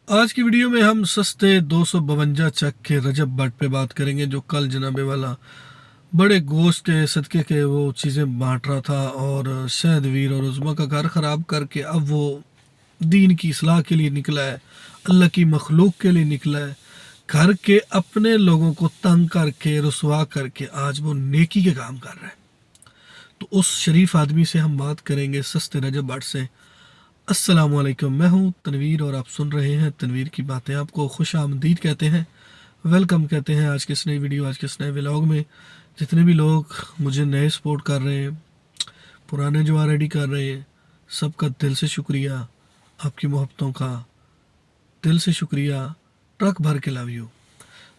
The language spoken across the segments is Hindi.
आज की वीडियो में हम सस्ते 252 चक के रजब बट पे बात करेंगे, जो कल जनाबे वाला बड़े गोश्त के सदके के वो चीज़ें बांट रहा था और शहद वीर और उज़मा का घर ख़राब करके अब वो दीन की इसलाह के लिए निकला है, अल्लाह की मखलूक के लिए निकला है। घर के अपने लोगों को तंग करके रुसवा करके आज वो नेकी के काम कर रहा है। तो उस शरीफ आदमी से हम बात करेंगे, सस्ते रजब बट से। अस्सलामुअलैकुम, मैं हूं तनवीर और आप सुन रहे हैं तनवीर की बातें। आपको खुश आमदीद कहते हैं, वेलकम कहते हैं आज के इस नई वीडियो, आज के इस नए व्लॉग में। जितने भी लोग मुझे नए सपोर्ट कर रहे हैं, पुराने जो ऑलरेडी कर रहे हैं, सबका दिल से शुक्रिया। आपकी मोहब्बतों का दिल से शुक्रिया, ट्रक भर के लव यू।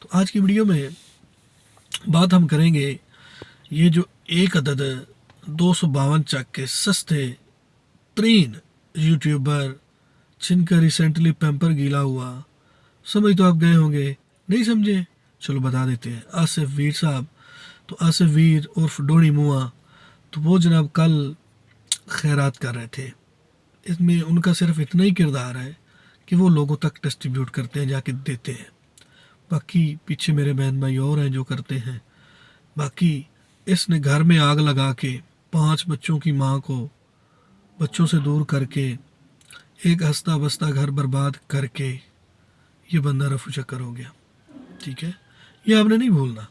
तो आज की वीडियो में बात हम करेंगे ये जो एक अदद 252 चक के सस्ते तरीन यूट्यूबर जिनका रिसेंटली पैम्पर गीला हुआ। समझ तो आप गए होंगे, नहीं समझे? चलो बता देते हैं। आसिफ वीर साहब, तो आसिफ वीर उर्फ डोनी मुआ, तो वो जनाब कल खैरात कर रहे थे। इसमें उनका सिर्फ इतना ही किरदार है कि वो लोगों तक डिस्ट्रीब्यूट करते हैं, जाके देते हैं। बाकी पीछे मेरे बहन भाई और हैं जो करते हैं। बाकी इसने घर में आग लगा के 5 बच्चों की माँ को बच्चों से दूर करके एक हंसता बसता घर बर्बाद करके ये बंदा रफू चक्कर हो गया। ठीक है, ये आपने नहीं भूलना।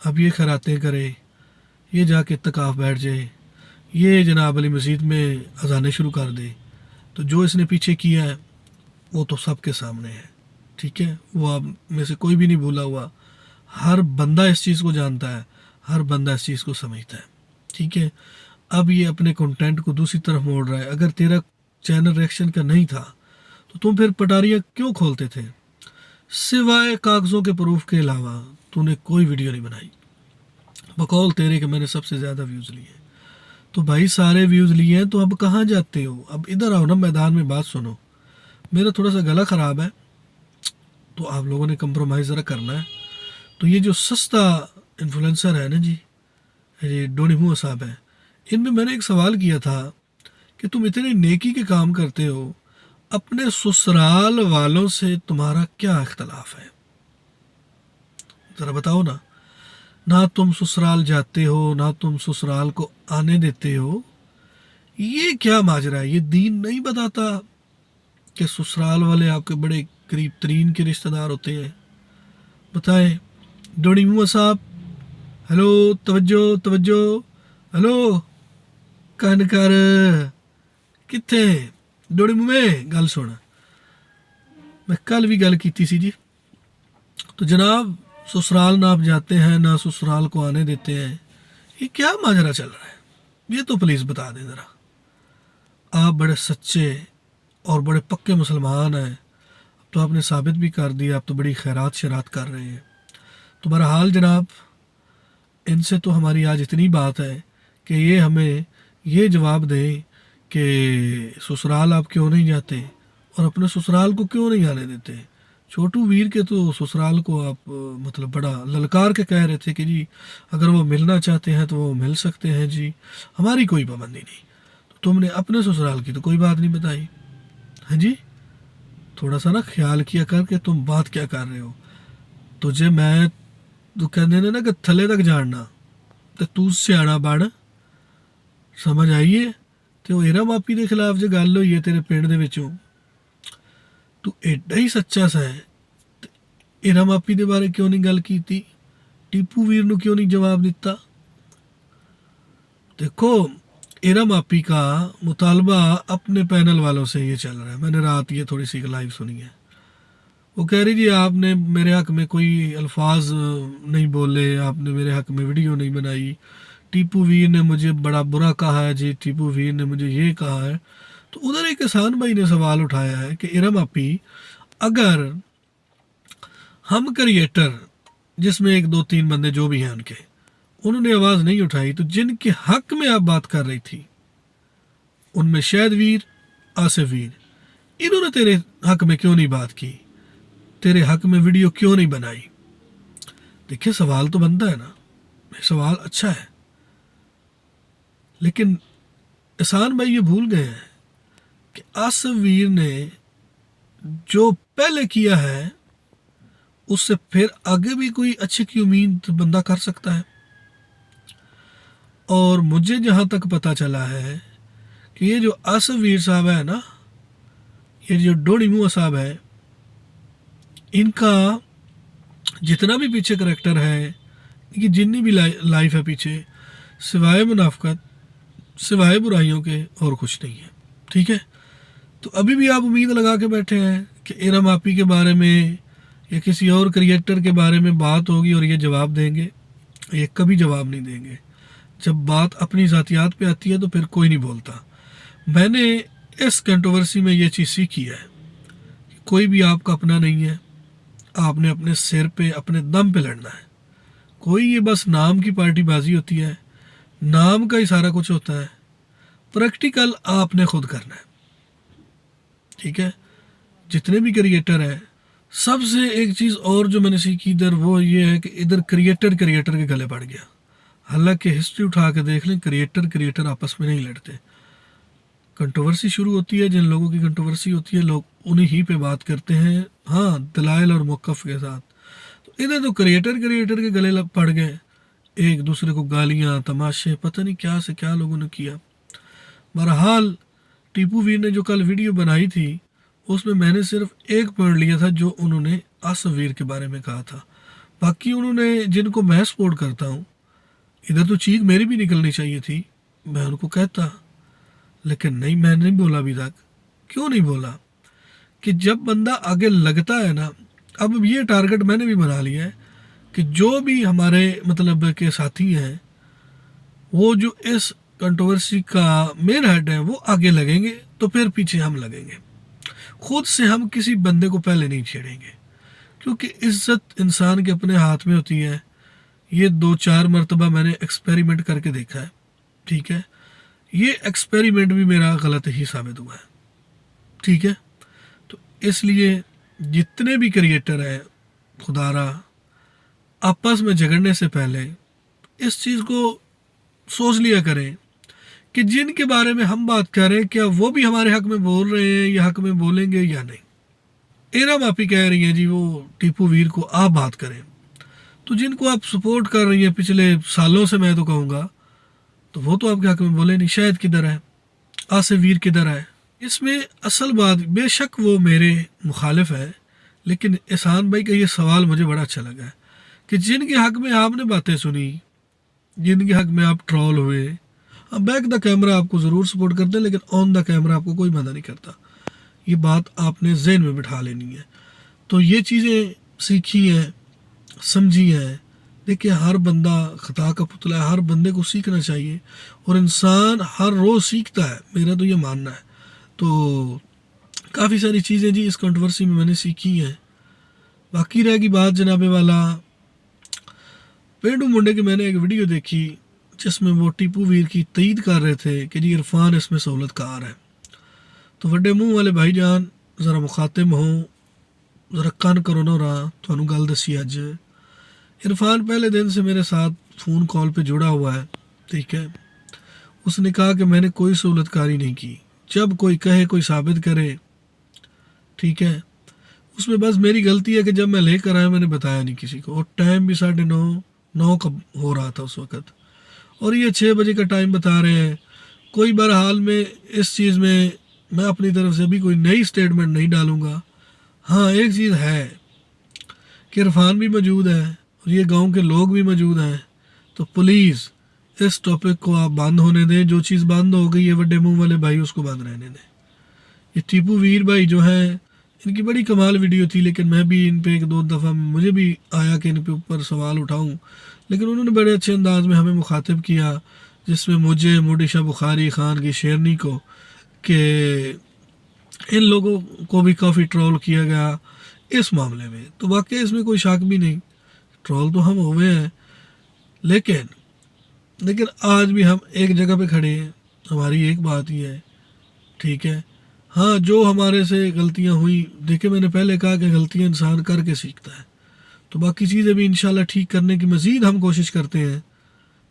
अब ये खराते करे, ये जाके तकाफ बैठ जाए, ये जनाब अली मस्जिद में अजाने शुरू कर दे, तो जो इसने पीछे किया है वो तो सबके सामने है। ठीक है, वो आप में से कोई भी नहीं भूला हुआ। हर बंदा इस चीज़ को जानता है, हर बंदा इस चीज़ को समझता है। ठीक है, अब ये अपने कंटेंट को दूसरी तरफ मोड़ रहा है। अगर तेरा चैनल रिएक्शन का नहीं था तो तुम फिर पटारियाँ क्यों खोलते थे? सिवाय कागज़ों के प्रूफ के अलावा तूने कोई वीडियो नहीं बनाई, बकौल तेरे के मैंने सबसे ज़्यादा व्यूज़ लिए। तो भाई सारे व्यूज़ लिए हैं तो अब कहाँ जाते हो? अब इधर आओ ना, मैदान में बात सुनो। मेरा थोड़ा सा गला ख़राब है तो आप लोगों ने कंप्रोमाइज़ ज़रा करना है। तो ये जो सस्ता इन्फ्लुएंसर है ना जी, ये डोनी मुआ साहब है, इनमें मैंने एक सवाल किया था कि तुम इतने नेकी के काम करते हो, अपने ससुराल वालों से तुम्हारा क्या इख्तलाफ है? ज़रा बताओ ना। ना तुम ससुराल जाते हो, ना तुम ससुराल को आने देते हो। ये क्या माजरा है? ये दीन नहीं बताता कि ससुराल वाले आपके बड़े करीब तरीन के रिश्तेदार होते हैं? बताएं डोनी मुआ साहब। हेलो, तवज्जो तवज्जो, हेलो कान कर किथे डोनी मुए गल सुन। मैं कल भी गल की सी जी। तो जनाब ससुराल ना आप जाते हैं, ना ससुराल को आने देते हैं, ये क्या माजरा चल रहा है? ये तो प्लीज़ बता दें ज़रा। आप बड़े सच्चे और बड़े पक्के मुसलमान हैं, अब तो आपने साबित भी कर दिया, आप तो बड़ी खैरात शरात कर रहे हैं। तो बहरहाल जनाब, इनसे तो हमारी आज इतनी बात है कि ये हमें ये जवाब दें कि ससुराल आप क्यों नहीं जाते और अपने ससुराल को क्यों नहीं आने देते। छोटू वीर के तो ससुराल को आप मतलब बड़ा ललकार के कह रहे थे कि जी अगर वो मिलना चाहते हैं तो वो मिल सकते हैं जी, हमारी कोई पाबंदी नहीं। तो तुमने अपने ससुराल की तो कोई बात नहीं बताई। हाँ जी, थोड़ा सा ना ख्याल किया कर कि तुम बात क्या कर रहे हो। तुझे मैं तू कहने ने ना कि थले तक जानना, तो तू सियाना बन। समझ आइए? ਤੇ ਉਹ ਏਰਾ ਮਾਪੀ ਦੇ ਖਿਲਾਫ ਜੇ ਗੱਲ ਹੋਈ ਹੈ ਤੇਰੇ ਪਿੰਡ ਦੇ ਵਿੱਚੋਂ, ਤੂੰ ਐਡਾ ਹੀ ਸੱਚਾ ਸੈਂ ਤੇ ਏਰਾ ਮਾਪੀ ਦੇ ਬਾਰੇ क्यों नहीं गल की? टीपू वीर ਨੂੰ क्यों नहीं जवाब दिता? देखो, एरा मापी का मुतालबा अपने पैनल वालों से ये चल रहा है। मैंने रात ये थोड़ी सी लाइव सुनी है। वो कह रही जी आपने मेरे हक में कोई अल्फाज नहीं बोले, आपने मेरे हक में वीडियो नहीं बनाई, टीपू वीर ने मुझे बड़ा बुरा कहा है जी, टीपू वीर ने मुझे ये कहा है। तो उधर एक किसान भाई ने सवाल उठाया है कि इरम आपी, अगर हम क्रिएटर जिसमें 1 2 3 बंदे जो भी हैं उनके, उन्होंने आवाज़ नहीं उठाई, तो जिनके हक में आप बात कर रही थी उनमें शहद वीर, आसिफ वीर, इन्होंने तेरे हक में क्यों नहीं बात की, तेरे हक में वीडियो क्यों नहीं बनाई? देखिए सवाल तो बनता है ना, सवाल अच्छा है, लेकिन एहसान भाई ये भूल गए हैं कि आसिफ वीर ने जो पहले किया है उससे फिर आगे भी कोई अच्छे की उम्मीद बंदा कर सकता है। और मुझे जहाँ तक पता चला है कि ये जो आसिफ वीर साहब है ना, ये जो डोडी मुआ साहब है, इनका जितना भी पीछे करेक्टर है, इनकी जितनी भी लाइफ है पीछे, सिवाय मुनाफकत, सिवाय बुराइयों के और कुछ नहीं है। ठीक है, तो अभी भी आप उम्मीद लगा के बैठे हैं कि इरम आपी के बारे में या किसी और क्रिएटर के बारे में बात होगी और ये जवाब देंगे। ये कभी जवाब नहीं देंगे। जब बात अपनी ज़ातियात पे आती है तो फिर कोई नहीं बोलता। मैंने इस कंट्रोवर्सी में ये चीज़ सीखी है कि कोई भी आपका अपना नहीं है। आपने अपने सिर पे, अपने दम पे लड़ना है। कोई ये बस नाम की पार्टीबाजी होती है, नाम का ही सारा कुछ होता है। प्रैक्टिकल आपने खुद करना है। ठीक है, जितने भी क्रिएटर हैं, सबसे एक चीज़ और जो मैंने सीखी इधर, वो ये है कि इधर क्रिएटर के गले पड़ गया। हालांकि हिस्ट्री उठा के देख लें, क्रिएटर आपस में नहीं लड़ते। कंट्रोवर्सी शुरू होती है, जिन लोगों की कंट्रोवर्सी होती है लोग उन्हीं ही पे बात करते हैं, हाँ, दलाइल और मौक़िफ़ के साथ। तो इधर तो क्रिएटर के गले पड़ गए, एक दूसरे को गालियाँ, तमाशे, पता नहीं क्या से क्या लोगों ने किया। बहरहाल टीपू वीर ने जो कल वीडियो बनाई थी उसमें मैंने सिर्फ एक पॉइंट लिया था जो उन्होंने आसिफ वीर के बारे में कहा था। बाकी उन्होंने, जिनको मैं सपोर्ट करता हूँ, इधर तो चीख मेरी भी निकलनी चाहिए थी, मैं उनको कहता, लेकिन नहीं, मैंने नहीं बोला अभी तक। क्यों नहीं बोला? कि जब बंदा आगे लगता है ना, अब ये टारगेट मैंने भी बना लिया है कि जो भी हमारे मतलब के साथी हैं, वो जो इस कंट्रोवर्सी का मेन हेड है, वो आगे लगेंगे तो फिर पीछे हम लगेंगे। खुद से हम किसी बंदे को पहले नहीं छेड़ेंगे, क्योंकि इज्जत इंसान के अपने हाथ में होती है। ये 2-4 मरतबा मैंने एक्सपेरिमेंट करके देखा है। ठीक है, ये एक्सपेरिमेंट भी मेरा गलत ही साबित हुआ है। ठीक है, तो इसलिए जितने भी क्रिएटर हैं, खुदारा आपस में झगड़ने से पहले इस चीज़ को सोच लिया करें कि जिनके बारे में हम बात कर रहे हैं, क्या वो भी हमारे हक में बोल रहे हैं या हक में बोलेंगे या नहीं। इरम आप ही कह रही हैं जी वो टीपू वीर को आप बात करें, तो जिनको आप सपोर्ट कर रही हैं पिछले सालों से, मैं तो कहूँगा, तो वो तो आपके हक में बोले नहीं। शायद किधर है, आसिफ वीर किधर है? इसमें असल बात, बेशक वो मेरे मुखालिफ है, लेकिन एहसान भाई का ये सवाल मुझे बड़ा अच्छा लगा है कि जिनके हक में आपने बातें सुनी, जिनके हक में आप ट्रोल हुए, बैक द कैमरा आपको ज़रूर सपोर्ट करते हैं, लेकिन ऑन द कैमरा आपको कोई मना नहीं करता। ये बात आपने जहन में बिठा लेनी है। तो ये चीज़ें सीखी हैं, समझी हैं। देखिए, हर बंदा खता का पुतला है, हर बंदे को सीखना चाहिए, और इंसान हर रोज़ सीखता है, मेरा तो ये मानना है। तो काफ़ी सारी चीज़ें जी इस कंट्रोवर्सी में मैंने सीखी हैं। बाकी रहेगी बात जनाबे वाला, पेंडू मुंडे की मैंने एक वीडियो देखी जिसमें वो टीपू वीर की तईद कर रहे थे कि जी इरफान इसमें सहूलतकार है। तो वड्डे मुँह वाले भाईजान ज़रा मुखातिब हों, ज़रा कान करो ना रहा, थानू गल दसी अज। इरफान पहले दिन से मेरे साथ फ़ोन कॉल पे जुड़ा हुआ है। ठीक है, उसने कहा कि मैंने कोई सहूलतकारी नहीं की। जब कोई कहे, कोई साबित करे, ठीक है, उसमें बस मेरी गलती है कि जब मैं लेकर आया मैंने बताया नहीं किसी को, और टाइम भी 9:30 का हो रहा था उस वक़्त, और ये 6 बजे का टाइम बता रहे हैं। कोई बहरहाल में इस चीज़ में मैं अपनी तरफ से भी कोई नई स्टेटमेंट नहीं डालूँगा। हाँ, एक चीज़ है कि इरफान भी मौजूद है और ये गांव के लोग भी मौजूद हैं, तो प्लीज़ इस टॉपिक को आप बंद होने दें। जो चीज़ बंद हो गई है वड्डे मुँह वाले भाई, उसको बंद रहने दें। ये टीपू वीर भाई जो हैं, इनकी बड़ी कमाल वीडियो थी, लेकिन मैं भी इन पे 1-2 दफ़ा मुझे भी आया कि इन पे ऊपर सवाल उठाऊं, लेकिन उन्होंने बड़े अच्छे अंदाज में हमें मुखातिब किया, जिसमें मुझे, मोडिशा बुखारी खान की शेरनी को, कि इन लोगों को भी काफ़ी ट्रोल किया गया इस मामले में। तो वाकई इसमें कोई शक भी नहीं, ट्रोल तो हम हुए हैं, लेकिन आज भी हम एक जगह पे खड़े हैं। हमारी एक बात ही है, ठीक है, हाँ, जो हमारे से गलतियां हुई, देखिए मैंने पहले कहा कि गलतियां इंसान करके सीखता है, तो बाकी चीज़ें भी इंशाल्लाह ठीक करने की मज़ीद हम कोशिश करते हैं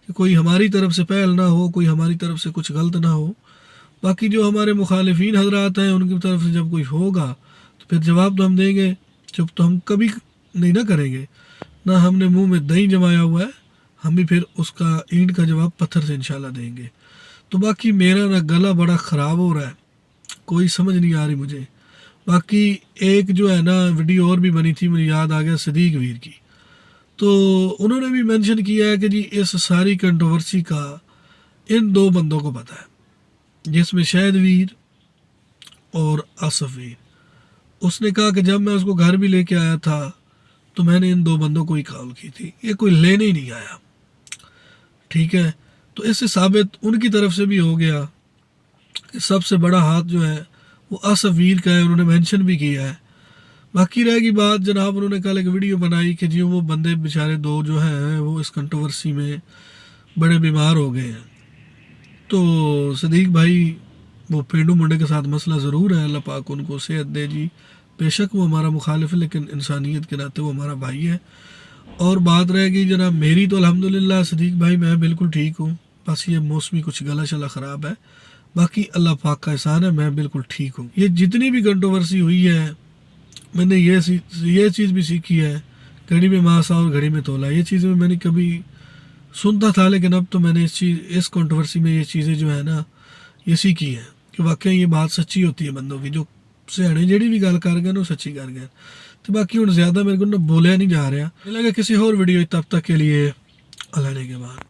कि कोई हमारी तरफ से पहल ना हो, कोई हमारी तरफ से कुछ गलत ना हो। बाकी जो हमारे मुखालिफिन हजरात हैं, उनकी तरफ से जब कोई होगा तो फिर जवाब तो हम देंगे, चुप तो हम कभी नहीं ना करेंगे, ना हमने मुंह में दही जमाया हुआ है, हम भी फिर उसका ईंट का जवाब पत्थर से इंशाल्लाह देंगे। तो बाकी मेरा ना गला बड़ा ख़राब हो रहा है, कोई समझ नहीं आ रही मुझे। बाकी एक जो है ना वीडियो और भी बनी थी, मुझे याद आ गया, सदीक वीर की। तो उन्होंने भी मेंशन किया है कि जी इस सारी कंट्रोवर्सी का इन दो बंदों को पता है, जिसमें शहद वीर और आसफ वीर। उसने कहा कि जब मैं उसको घर भी लेके आया था तो मैंने इन दो बंदों को ही कॉल की थी, ये कोई लेने ही नहीं आया। ठीक है, तो इससे साबित उनकी तरफ से भी हो गया कि सबसे बड़ा हाथ जो है वो आसफ वीर का है, उन्होंने मेंशन भी किया है। बाकी रहेगी बात जनाब, उन्होंने कल एक वीडियो बनाई कि जी वो बंदे बेचारे दो जो हैं वो इस कंट्रोवर्सी में बड़े बीमार हो गए हैं। तो सदीक भाई वो पेंडू मुंडे के साथ मसला ज़रूर है, अल्लाह पाक उनको सेहत दे जी। बेशक वो हमारा मुखालिफ है, लेकिन इंसानियत के नाते वो हमारा भाई है। और बात रहेगी जनाब मेरी, तो अल्हम्दुलिल्लाह सदीक भाई मैं बिल्कुल ठीक हूँ, बस ये मौसमी कुछ गला शला ख़राब है, बाकी अल्लाह पाक का एहसान है, मैं बिल्कुल ठीक हूँ। ये जितनी भी कंट्रोवर्सी हुई है, मैंने ये चीज़ भी सीखी है, घड़ी में मासा और घड़ी में तोला, ये चीज़ें मैंने कभी सुनता था, लेकिन अब तो मैंने इस कंट्रोवर्सी में ये चीज़ें जो है ना ये सीखी है कि वाकई ये बात सच्ची होती है बंदों की, जो सियाने जेड़ी भी गल कर गए ना सच्ची कर गए। तो बाकी हुण ज़्यादा मेरे को ना बोलिया नहीं जा रहा, लगा किसी और वीडियो, तब तक के लिए अल्लाह ने के बाद।